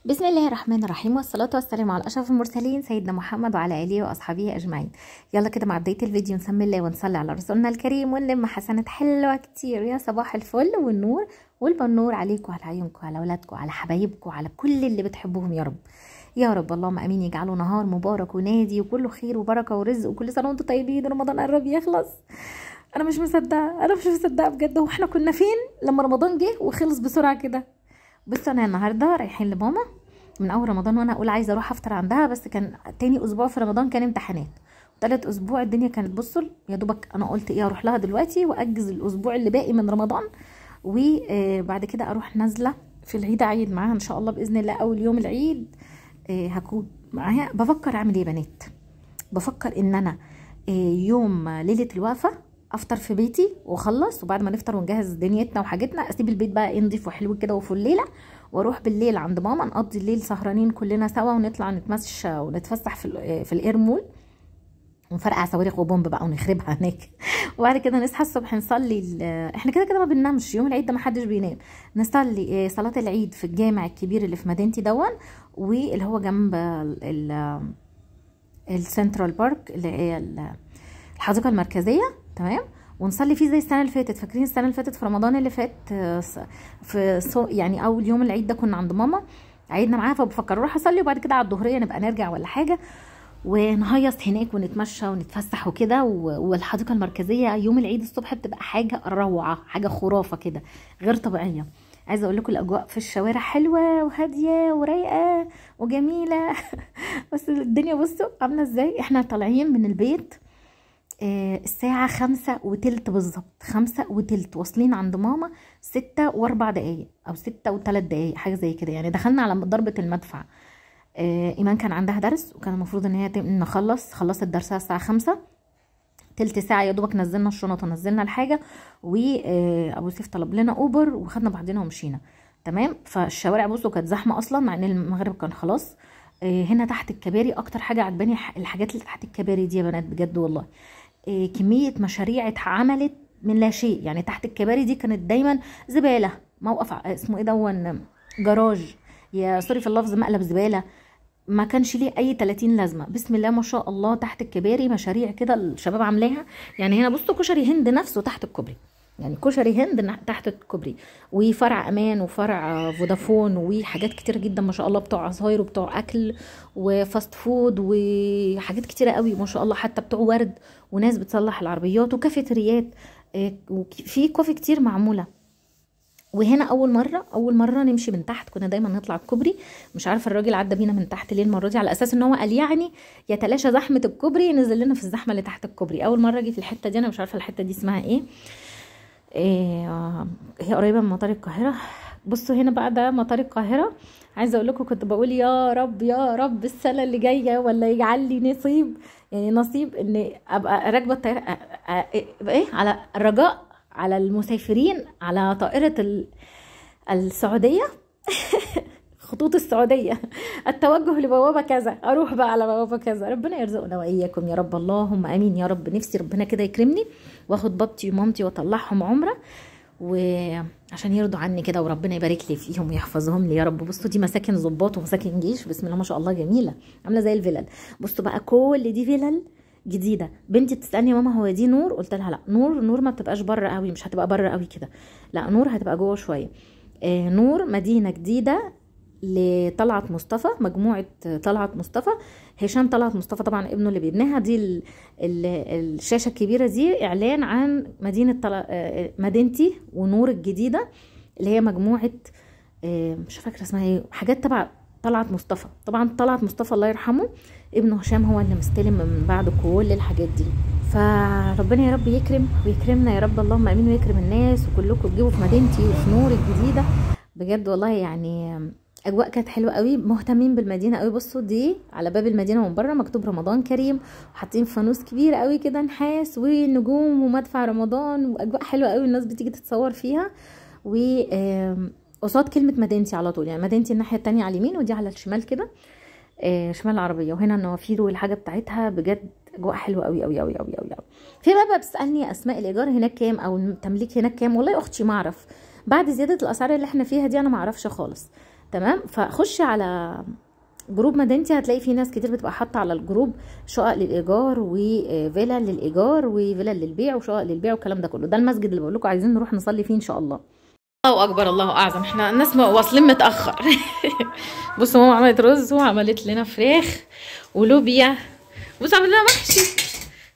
بسم الله الرحمن الرحيم، والصلاة والسلام على أشرف المرسلين سيدنا محمد وعلى آله وأصحابه أجمعين. يلا كده مع بداية الفيديو نسمي الله ونصلي على رسولنا الكريم ونلم حسنات حلوة كتير. يا صباح الفل والنور والبنور عليكم وعلى عيونكم وعلى أولادكم وعلى حبايبكم وعلى كل اللي بتحبوهم يا رب يا رب. اللهم امين. يجعله نهار مبارك ونادي وكله خير وبركة ورزق، وكل سنة وانتم طيبين. رمضان قرب يخلص. انا مش مصدقه بجد. واحنا كنا فين لما رمضان جه وخلص بسرعه كده؟ بصوا انا النهارده رايحين لماما من اول رمضان، وانا اقول عايزه اروح افطر عندها، بس كان تاني اسبوع في رمضان كان امتحانات، تالت اسبوع الدنيا كانت بصوا يا دوبك. انا قلت ايه، اروح لها دلوقتي واجز الاسبوع اللي باقي من رمضان، وبعد كده اروح نازله في العيد اعيد معاها ان شاء الله باذن الله. اول يوم العيد هكون معاها. بفكر اعمل ايه يا بنات؟ بفكر ان انا يوم ليله الوقفه افطر في بيتي واخلص، وبعد ما نفطر ونجهز دنيتنا وحاجتنا اسيب البيت بقى ينضف وحلو كده وفل ليله، واروح بالليل عند ماما نقضي الليل سهرانين كلنا سوا، ونطلع نتمشى ونتفسح في الاير مول، ونفرقع صواريخ وبومب بقى ونخربها هناك. وبعد كده نصحى الصبح نصلي احنا كده كده ما بننامش يوم العيد ده، ما حدش بينام. نصلي صلاه العيد في الجامع الكبير اللي في مدينتي دون، واللي هو جنب السنترال بارك اللي هي الحديقه المركزيه، تمام. ونصلي فيه زي السنه اللي فاتت. فاكرين السنه اللي فاتت في رمضان اللي فات يعني اول يوم العيد ده كنا عند ماما عيدنا معاها، فبفكر اروح اصلي وبعد كده على الظهريه نبقى نرجع ولا حاجه ونهيص هناك ونتمشى ونتفسح وكده. والحديقه المركزيه يوم العيد الصبح بتبقى حاجه روعه، حاجه خرافه كده غير طبيعيه. عايزه اقول لكم الاجواء في الشوارع حلوه وهاديه ورايقه وجميله. بس الدنيا بصوا عامله ازاي. احنا طالعين من البيت الساعة 5:15 بالظبط، 5:15 واصلين عند ماما 6:04 أو 6:03 حاجة زي كده. يعني دخلنا على ضربة المدفع. إيمان كان عندها درس وكان المفروض إن هي خلصت درسها الساعة 5، تلت ساعة يا دوبك نزلنا الشنط ونزلنا الحاجة، وأبو سيف طلب لنا أوبر وخدنا بعضنا ومشينا، تمام. فالشوارع بصوا كانت زحمة أصلا مع إن المغرب كان خلاص. هنا تحت الكباري أكتر حاجة عجباني الحاجات اللي تحت الكباري دي يا بنات بجد والله. كمية مشاريع اتعملت من لا شيء. يعني تحت الكباري دي كانت دايما زبالة، موقف اسمه ايه دون، جراج، يا سوري في اللفظ، مقلب زبالة، ما كانش ليه اي 30 لازمة. بسم الله ما شاء الله تحت الكباري مشاريع كده الشباب عاملاها. يعني هنا بصوا كشري هند نفسه تحت الكوبري، يعني كشري هند تحت الكوبري، وفرع امان وفرع فودافون وحاجات كتيره جدا ما شاء الله، بتوع عصاير وبتوع اكل وفاست فود وحاجات كتيره قوي ما شاء الله، حتى بتوع ورد وناس بتصلح العربيات وكافيتريات، وفي كوفي كتير معموله. وهنا اول مره نمشي من تحت، كنا دايما نطلع الكوبري. مش عارفه الراجل عدى بينا من تحت ليه المره دي، على اساس ان هو قال يعني يتلاشى زحمه الكوبري نزل لنا في الزحمه اللي تحت الكوبري. اول مره اجي في الحته دي، انا مش عارفه الحته دي اسمها ايه. هي قريبه من مطار القاهره. بصوا هنا بقى ده مطار القاهره. عايزه اقول لكم كنت بقول يا رب يا رب السنه اللي جايه ولا يجعل لي نصيب ان ابقى راكبه الطياره ايه على الرجاء على المسافرين على طائره السعوديه. خطوط السعوديه التوجه لبوابه كذا، اروح بقى على بوابه كذا. ربنا يرزقنا واياكم يا رب، اللهم امين يا رب. نفسي ربنا كده يكرمني واخد بابتي ومامتي واطلعهم عمره، وعشان يرضوا عني كده، وربنا يبارك لي فيهم ويحفظهم لي يا رب. بصوا دي مساكن ضباط ومساكن جيش، بسم الله ما شاء الله جميله، عامله زي الفلل. بصوا بقى كل دي فلل جديده. بنتي بتسالني يا ماما هو دي نور؟ قلت لها لا، نور ما بتبقاش بره قوي، مش هتبقى بره قوي كده، لا نور هتبقى جوه شويه. نور مدينه جديده لطلعت مصطفى، مجموعه طلعت مصطفى، هشام طلعت مصطفى طبعا ابنه اللي بيبنيها. دي الشاشه الكبيره دي اعلان عن مدينتي ونور الجديده، اللي هي مجموعه مش فاكره اسمها ايه، حاجات تبع طلعت مصطفى. طبعا طلعت مصطفى الله يرحمه ابنه هشام هو اللي مستلم من بعد كل الحاجات دي. فربنا يا رب يكرم ويكرمنا يا رب، اللهم امين، ويكرم الناس وكلكم تجيبوا في مدينتي وفي نور الجديده بجد والله. يعني اجواء كانت حلوه قوي، مهتمين بالمدينه قوي. بصوا دي على باب المدينه من بره مكتوب رمضان كريم، وحاطين فانوس كبير قوي كده نحاس ونجوم ومدفع رمضان، واجواء حلوه قوي الناس بتيجي تتصور فيها. و قصاد كلمه مدينتي على طول، يعني مدينتي الناحيه التانية على اليمين ودي على الشمال كده، شمال العربيه. وهنا النوافير والحاجه بتاعتها بجد اجواء حلوه قوي قوي قوي قوي قوي. في بقى بتسالني اسماء الايجار هناك كام او التمليك هناك كام؟ والله اختي ما اعرف، بعد زياده الاسعار اللي احنا فيها دي انا ما اعرفش خالص. تمام. فخشي على جروب مدينتي، هتلاقي في ناس كتير بتبقى حاطه على الجروب شقق للايجار وفيلا للايجار وفيلا للبيع وشقق للبيع والكلام ده كله. ده المسجد اللي بقول لكم عايزين نروح نصلي فيه ان شاء الله. الله اكبر الله اعظم، احنا الناس واصلين متاخر. بصوا ماما عملت رز وعملت لنا فراخ ولوبيا، بصوا عملت لنا محشي.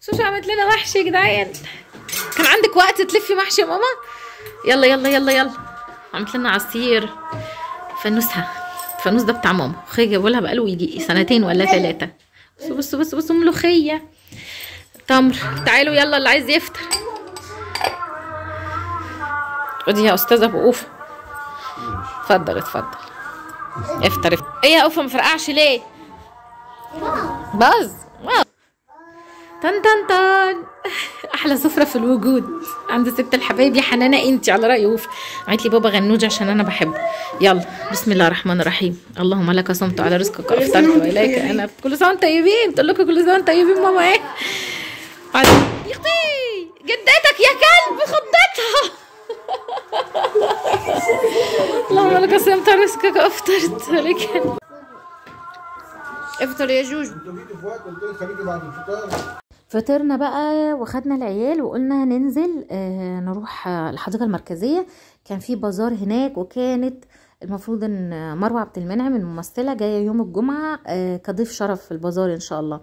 شوفوا عملت لنا محشي يا جدعان. كان عندك وقت تلفي محشي يا ماما؟ يلا يلا يلا يلا. عملت لنا عصير فانوسها، الفانوس ده بتاع ماما، اخويا جابوا لها بقاله يجي 2 ولا 3. بصوا بصوا بصوا بصوا ملوخيه تمر. تعالوا يلا اللي عايز يفطر. خدي يا استاذه ابو اوفه، اتفضل اتفضل افطر افطر. ايه يا اوفه مفرقعش ليه؟ باظ. طن طن طن. احلى سفره في الوجود عند ست الحبايب يا حنانه انتي، على راي اوف. عملت لي بابا غنوج عشان انا بحبه. يلا بسم الله الرحمن الرحيم. اللهم لك صمت على رزقك افطرت واليك انا. كل سنه وانتم طيبين. تقول لكم كل سنه وانتم طيبين ماما. ايه يا اختي جدتك يا كلب خضتها. اللهم لك صمت على رزقك افطرت واليك. افطر يا جوجو. فطرنا بقى وخدنا العيال وقلنا هننزل نروح الحديقه المركزيه. كان في بازار هناك، وكانت المفروض ان مروه عبد المنعم الممثله جايه يوم الجمعه كضيف شرف في البازار ان شاء الله.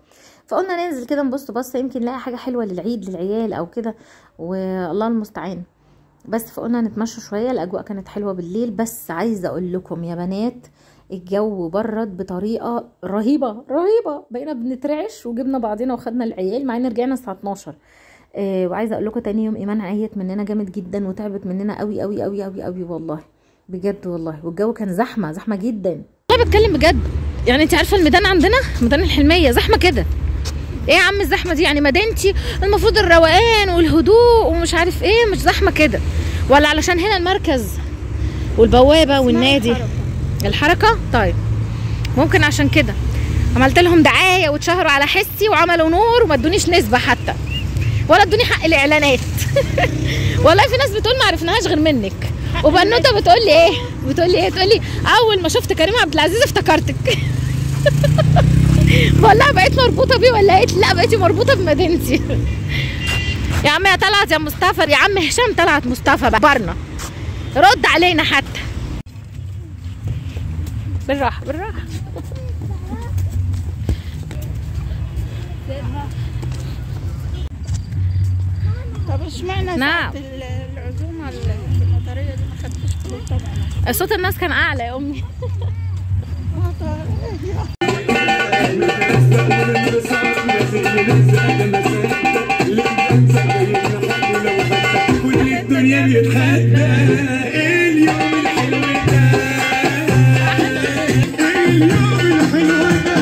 فقلنا ننزل كده نبص بصه يمكن نلاقي حاجه حلوه للعيد للعيال او كده، والله المستعان. بس فقلنا نتمشى شويه. الاجواء كانت حلوه بالليل، بس عايزه اقول لكم يا بنات الجو برد بطريقه رهيبه رهيبه. بقينا بنترعش وجبنا بعضنا وخدنا العيال، مع ان رجعنا الساعه 12. وعايزه اقول لكم تاني يوم ايمان عيت مننا جامد جدا وتعبت مننا قوي قوي قوي قوي قوي والله بجد والله. والجو كان زحمه زحمه جدا. والله بتكلم بجد. يعني انت عارفه الميدان عندنا ميدان الحلميه زحمه كده. ايه يا عم الزحمه دي؟ يعني مدينتي المفروض الروقان والهدوء ومش عارف ايه، مش زحمه كده؟ ولا علشان هنا المركز والبوابه والنادي الحركه؟ طيب ممكن عشان كده عملت لهم دعايه واتشهروا على حسي وعملوا نور وما ادونيش نسبه حتى، ولا ادوني حق الاعلانات. والله في ناس بتقول ما عرفناهاش غير منك. وبنوته بتقول لي ايه؟ بتقول لي ايه؟ تقول لي اول ما شفت كريم عبد العزيز افتكرتك. والله بقيت مربوطه بيه ولا قالت لا بقيتي مربوطه بمدينتي. يا عم يا طلعت يا مصطفى، يا عم هشام طلعت مصطفى بقى برنا رد علينا حتى. بالراحه بالراحه. طب اشمعنى نعم العزومه المطريه دي ما خدتش كل طبعا؟ صوت الناس كان اعلى يا امي. كل الدنيا بيتحدى اليوم الحلو ده، اليوم الحلو ده،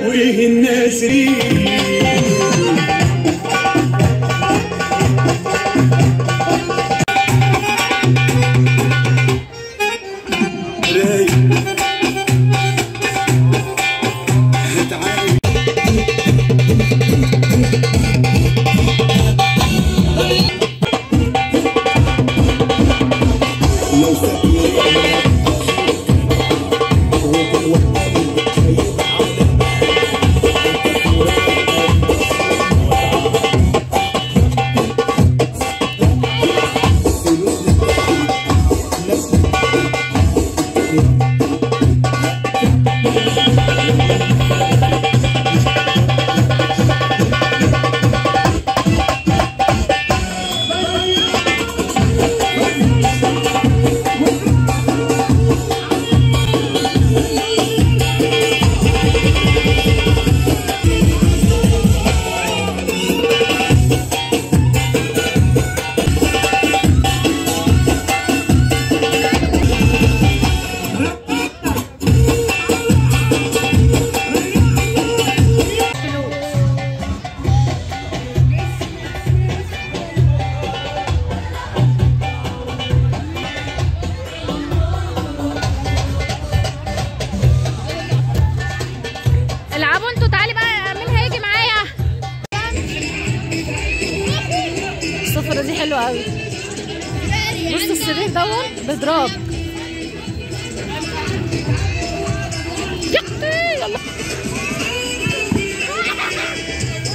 وايه الناس بضراب. يلا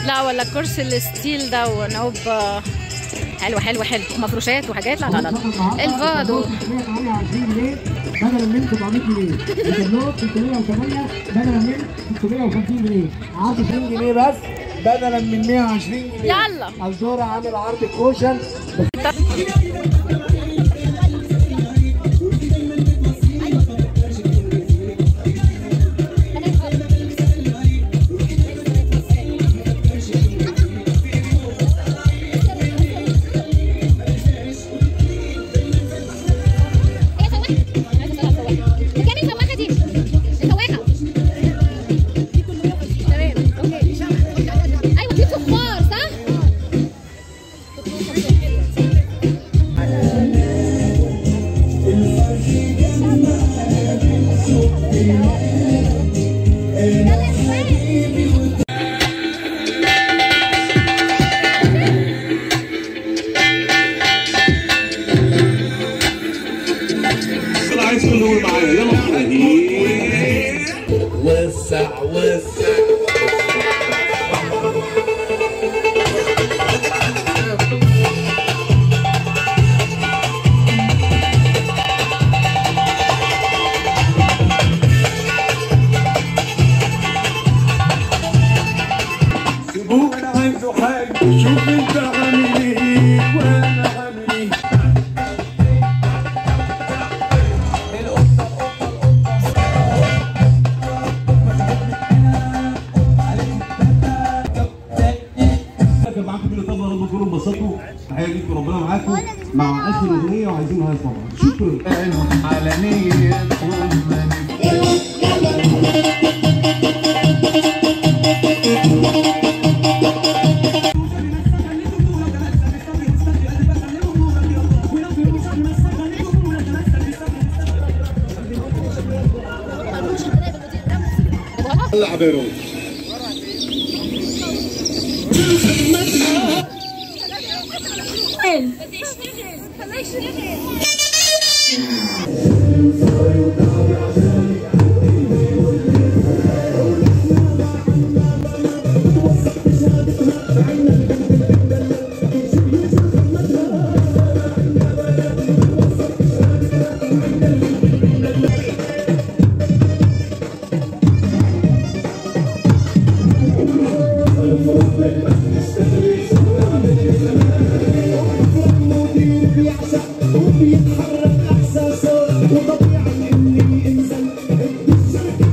لا ولا كرسي الستيل ده ونوب حلو حلو حلو مفروشات وحاجات. لا لا لا الفادو بدلا من 700 جنيه، الكتالوج 308 بدلا من 650 جنيه، 20 جنيه بس بدلا من 120 جنيه. يلا الزهرة عامل عرض كوشن. وسع وسع وانا عايزه حاجة، شوف انت عامل ايه وانا عامل ايه. معاكم كده طبعا رب كلهم انبسطوا. تحيه ليكم وربنا معاكم مع اخر اغنيه وعايزين هاي طبعا. شكرا. علنيه طلع بيروت وبيتحرك احساسه وطبيعي اني انزل الشركه